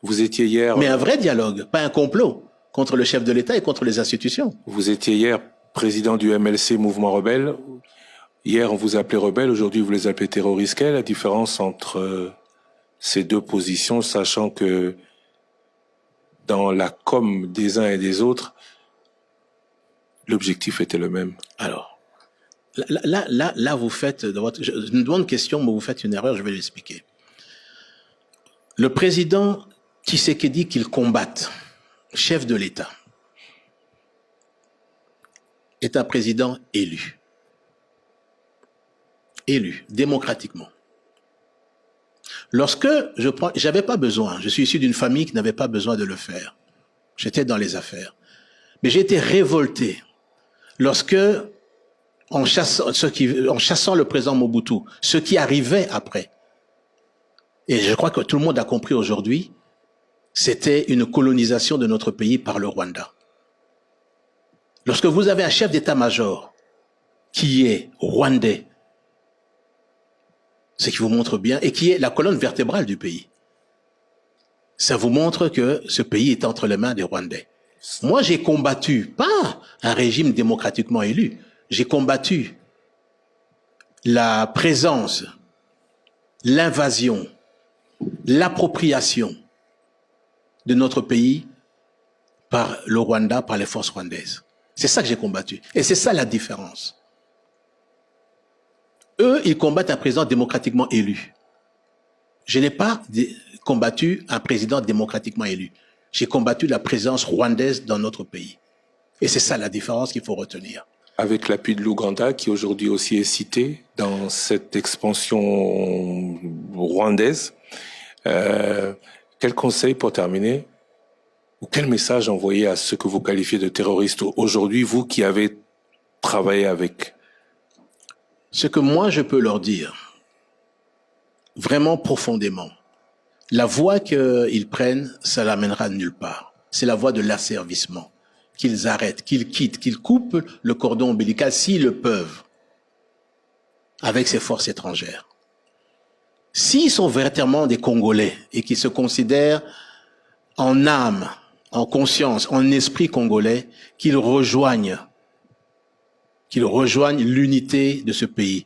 Vous étiez hier, Mais un vrai dialogue, pas un complot contre le chef de l'État et contre les institutions. vous étiez hier président du MLC, Mouvement Rebelle. Hier, on vous appelait rebelle, aujourd'hui, vous les appelez terroristes. Quelle est la différence entre ces deux positions, sachant que dans la com des uns et des autres, l'objectif était le même? Alors, là, vous faites, une bonne question, mais vous faites une erreur, je vais l'expliquer. Le président Tshisekedi qu'il combatte, chef de l'État, est un président élu. Élu, démocratiquement. Lorsque j'avais pas besoin, je suis issu d'une famille qui n'avait pas besoin de le faire. J'étais dans les affaires. Mais j'ai été révolté lorsque, en chassant le président Mobutu, ce qui arrivait après, et je crois que tout le monde a compris aujourd'hui, c'était une colonisation de notre pays par le Rwanda. Lorsque vous avez un chef d'état-major qui est rwandais, ce qui vous montre bien, et qui est la colonne vertébrale du pays, ça vous montre que ce pays est entre les mains des Rwandais. Moi, j'ai combattu, pas un régime démocratiquement élu, j'ai combattu la présence, l'invasion, l'appropriation de notre pays par le Rwanda, par les forces rwandaises. C'est ça que j'ai combattu. Et c'est ça la différence. Eux, ils combattent un président démocratiquement élu. Je n'ai pas combattu un président démocratiquement élu. J'ai combattu la présence rwandaise dans notre pays. Et c'est ça la différence qu'il faut retenir. Avec l'appui de l'Ouganda, qui aujourd'hui aussi est cité dans cette expansion rwandaise, quel conseil pour terminer, ou quel message envoyer à ceux que vous qualifiez de terroristes aujourd'hui, vous qui avez travaillé avec? Ce que moi je peux leur dire, vraiment profondément, la voie qu'ils prennent, ça l'amènera nulle part. C'est la voie de l'asservissement. Qu'ils arrêtent, qu'ils quittent, qu'ils coupent le cordon ombilical s'ils le peuvent avec ces forces étrangères. S'ils sont véritablement des Congolais et qui se considèrent en âme, en conscience, en esprit congolais, qu'ils rejoignent l'unité de ce pays,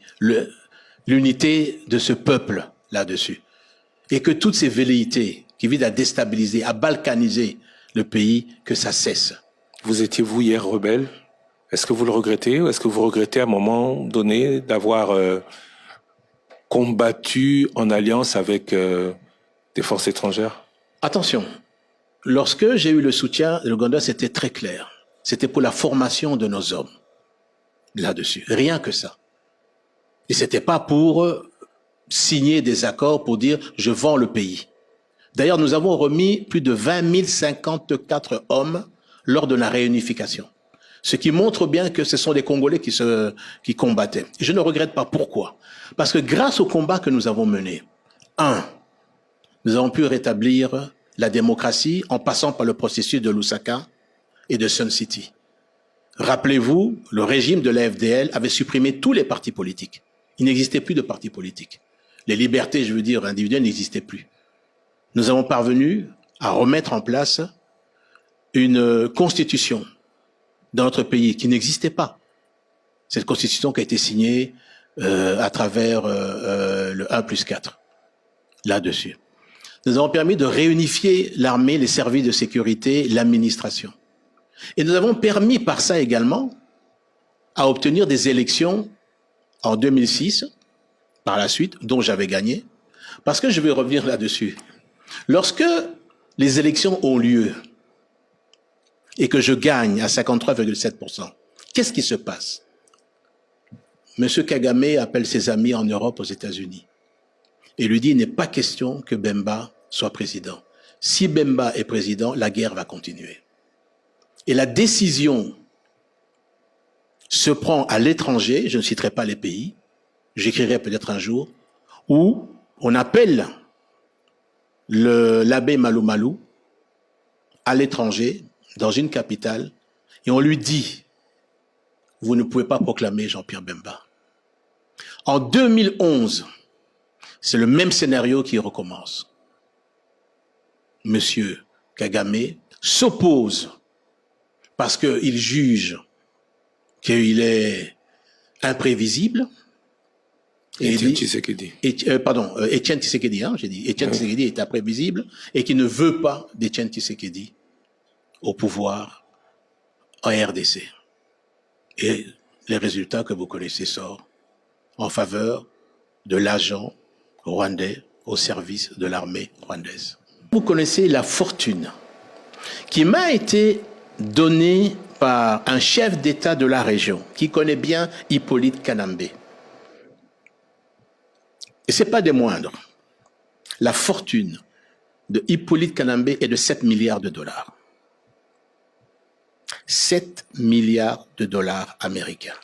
l'unité de ce peuple là-dessus. Et que toutes ces velléités qui visent à déstabiliser, à balkaniser le pays, que ça cesse. Vous étiez, vous, hier, rebelle. Est-ce que vous le regrettez, ou est-ce que vous regrettez à un moment donné d'avoir combattu en alliance avec des forces étrangères? Attention, lorsque j'ai eu le soutien de l'Ouganda, c'était très clair. C'était pour la formation de nos hommes là-dessus, rien que ça. Et c'était pas pour signer des accords pour dire je vends le pays. D'ailleurs, nous avons remis plus de 20 054 hommes lors de la réunification. Ce qui montre bien que ce sont des Congolais qui combattaient. Et je ne regrette pas. Pourquoi? Parce que grâce au combat que nous avons mené, nous avons pu rétablir la démocratie en passant par le processus de Lusaka et de Sun City. Rappelez-vous, le régime de la FDL avait supprimé tous les partis politiques. Il n'existait plus de partis politiques. Les libertés, je veux dire, individuelles n'existaient plus. Nous avons parvenu à remettre en place une constitution dans notre pays qui n'existait pas. Cette constitution qui a été signée à travers le 1+4, là-dessus. Nous avons permis de réunifier l'armée, les services de sécurité, l'administration. Et nous avons permis par ça également à obtenir des élections en 2006, par la suite, dont j'avais gagné, parce que je vais revenir là-dessus. Lorsque les élections ont lieu et que je gagne à 53,7%, qu'est-ce qui se passe? Monsieur Kagame appelle ses amis en Europe, aux États-Unis, et lui dit, il n'est pas question que Bemba soit président. Si Bemba est président, la guerre va continuer. Et la décision se prend à l'étranger, je ne citerai pas les pays, j'écrirai peut-être un jour, où on appelle l'abbé Malou Malou à l'étranger, dans une capitale, et on lui dit, vous ne pouvez pas proclamer Jean-Pierre Bemba. En 2011, c'est le même scénario qui recommence. Monsieur Kagame s'oppose parce qu'il juge qu'il est imprévisible. Et Étienne Tshisekedi. Étienne Tshisekedi, j'ai dit. Étienne Tshisekedi est imprévisible et qu'il ne veut pas d'Étienne Tshisekedi au pouvoir en RDC. Et les résultats que vous connaissez sortent en faveur de l'agent rwandais au service de l'armée rwandaise. Vous connaissez la fortune qui m'a été donnée par un chef d'État de la région qui connaît bien Hippolyte Kanambe. Et ce n'est pas des moindres. La fortune de Hippolyte Kanambe est de 7 milliards de dollars. 7 milliards de dollars américains.